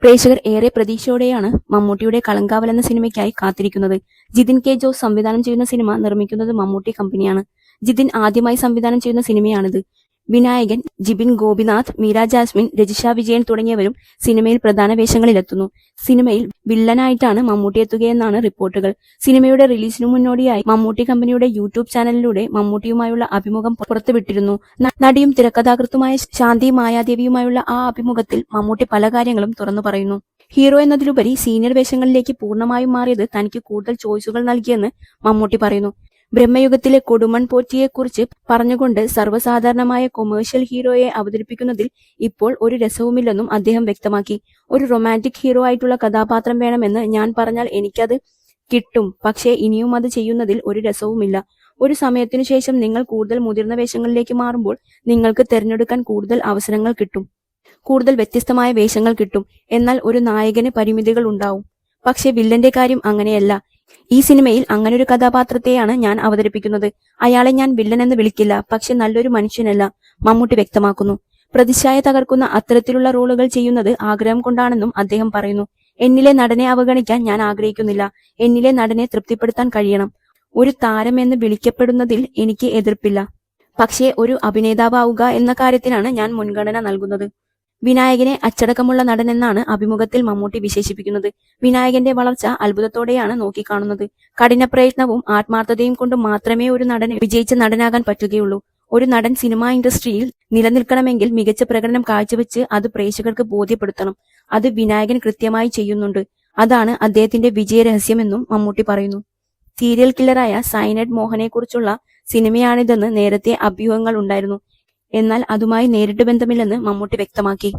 പ്രേക്ഷകർ ഏറെ പ്രതീക്ഷയോടെയാണ് മമ്മൂട്ടിയുടെ കളങ്കാവൽ എന്ന സിനിമയ്ക്കായി കാത്തിരിക്കുന്നത്. ജിതിൻ കെ ജോസ് സംവിധാനം ചെയ്യുന്ന സിനിമ നിർമ്മിക്കുന്നത് മമ്മൂട്ടി കമ്പനിയാണ്. ജിതിൻ ആദ്യമായി സംവിധാനം ചെയ്യുന്ന സിനിമയാണിത്. വിനായകൻ, ജിബിൻ ഗോപിനാഥ്, മീര ജാസ്മിൻ, രജിഷ വിജയൻ തുടങ്ങിയവരും സിനിമയിൽ പ്രധാന വേഷങ്ങളിലെത്തുന്നു. സിനിമയിൽ വില്ലനായിട്ടാണ് മമ്മൂട്ടി എത്തുകയെന്നാണ് റിപ്പോർട്ടുകൾ. സിനിമയുടെ റിലീസിനു മുന്നോടിയായി മമ്മൂട്ടി കമ്പനിയുടെ യൂട്യൂബ് ചാനലിലൂടെ മമ്മൂട്ടിയുമായുള്ള അഭിമുഖം പുറത്തുവിട്ടിരുന്നു. നടിയും തിരക്കഥാകൃത്തുമായ ശാന്തി മായാദേവിയുമായുള്ള ആ അഭിമുഖത്തിൽ മമ്മൂട്ടി പല കാര്യങ്ങളും തുറന്നു പറയുന്നു. ഹീറോ എന്നതിലുപരി സീനിയർ വേഷങ്ങളിലേക്ക് പൂർണ്ണമായും മാറിയത് തനിക്ക് കൂടുതൽ ചോയ്സുകൾ നൽകിയെന്ന് മമ്മൂട്ടി പറയുന്നു. ബ്രഹ്മയുഗത്തിലെ കൊടുമൺ പോറ്റിയെക്കുറിച്ച് പറഞ്ഞുകൊണ്ട് സർവ്വസാധാരണമായ കൊമേഴ്ഷ്യൽ ഹീറോയെ അവതരിപ്പിക്കുന്നതിൽ ഇപ്പോൾ ഒരു രസവുമില്ലെന്നും അദ്ദേഹം വ്യക്തമാക്കി. ഒരു റൊമാന്റിക് ഹീറോ ആയിട്ടുള്ള കഥാപാത്രം വേണമെന്ന് ഞാൻ പറഞ്ഞാൽ എനിക്കത് കിട്ടും, പക്ഷേ ഇനിയും അത് ചെയ്യുന്നതിൽ ഒരു രസവുമില്ല. ഒരു സമയത്തിനു ശേഷം നിങ്ങൾ കൂടുതൽ മുതിർന്ന വേഷങ്ങളിലേക്ക് മാറുമ്പോൾ നിങ്ങൾക്ക് തിരഞ്ഞെടുക്കാൻ കൂടുതൽ അവസരങ്ങൾ കിട്ടും, കൂടുതൽ വ്യത്യസ്തമായ വേഷങ്ങൾ കിട്ടും. എന്നാൽ ഒരു നായകന് പരിമിതികൾ ഉണ്ടാവും. പക്ഷേ വില്ലന്റെ കാര്യം അങ്ങനെയല്ല. ഈ സിനിമയിൽ അങ്ങനൊരു കഥാപാത്രത്തെയാണ് ഞാൻ അവതരിപ്പിക്കുന്നത്. അയാളെ ഞാൻ വില്ലൻ എന്ന് വിളിക്കില്ല, പക്ഷെ നല്ലൊരു മനുഷ്യനല്ല, മമ്മൂട്ടി വ്യക്തമാക്കുന്നു. പ്രതിച്ഛായ തകർക്കുന്ന അത്തരത്തിലുള്ള റോളുകൾ ചെയ്യുന്നത് ആഗ്രഹം കൊണ്ടാണെന്നും അദ്ദേഹം പറയുന്നു. എന്നിലെ നടനെ അവഗണിക്കാൻ ഞാൻ ആഗ്രഹിക്കുന്നില്ല. എന്നിലെ നടനെ തൃപ്തിപ്പെടുത്താൻ കഴിയണം. ഒരു താരം എന്ന് വിളിക്കപ്പെടുന്നതിൽ എനിക്ക് എതിർപ്പില്ല, പക്ഷേ ഒരു അഭിനേതാവാവുക എന്ന കാര്യത്തിനാണ് ഞാൻ മുൻഗണന നൽകുന്നത്. വിനായകനെ അച്ചടക്കമുള്ള നടൻ എന്നാണ് അഭിമുഖത്തിൽ മമ്മൂട്ടി വിശേഷിപ്പിക്കുന്നത്. വിനായകന്റെ വളർച്ച അത്ഭുതത്തോടെയാണ് നോക്കിക്കാണുന്നത്. കഠിനപ്രയത്നവും ആത്മാർത്ഥതയും കൊണ്ട് മാത്രമേ ഒരു നടന് വിജയിച്ച നടനാകാൻ പറ്റുകയുള്ളൂ. ഒരു നടൻ സിനിമാ ഇൻഡസ്ട്രിയിൽ നിലനിൽക്കണമെങ്കിൽ മികച്ച പ്രകടനം കാഴ്ചവെച്ച് അത് പ്രേക്ഷകർക്ക് ബോധ്യപ്പെടുത്തണം. അത് വിനായകൻ കൃത്യമായി ചെയ്യുന്നുണ്ട്. അതാണ് അദ്ദേഹത്തിന്റെ വിജയരഹസ്യമെന്നും മമ്മൂട്ടി പറയുന്നു. സീരിയൽ കില്ലറായ സൈനഡ് മോഹനെക്കുറിച്ചുള്ള സിനിമയാണിതെന്ന് നേരത്തെ അഭ്യൂഹങ്ങൾ ഉണ്ടായിരുന്നു. എന്നാൽ അതുമായി നേരിട്ട് ബന്ധമില്ലെന്ന് മമ്മൂട്ടി വ്യക്തമാക്കി.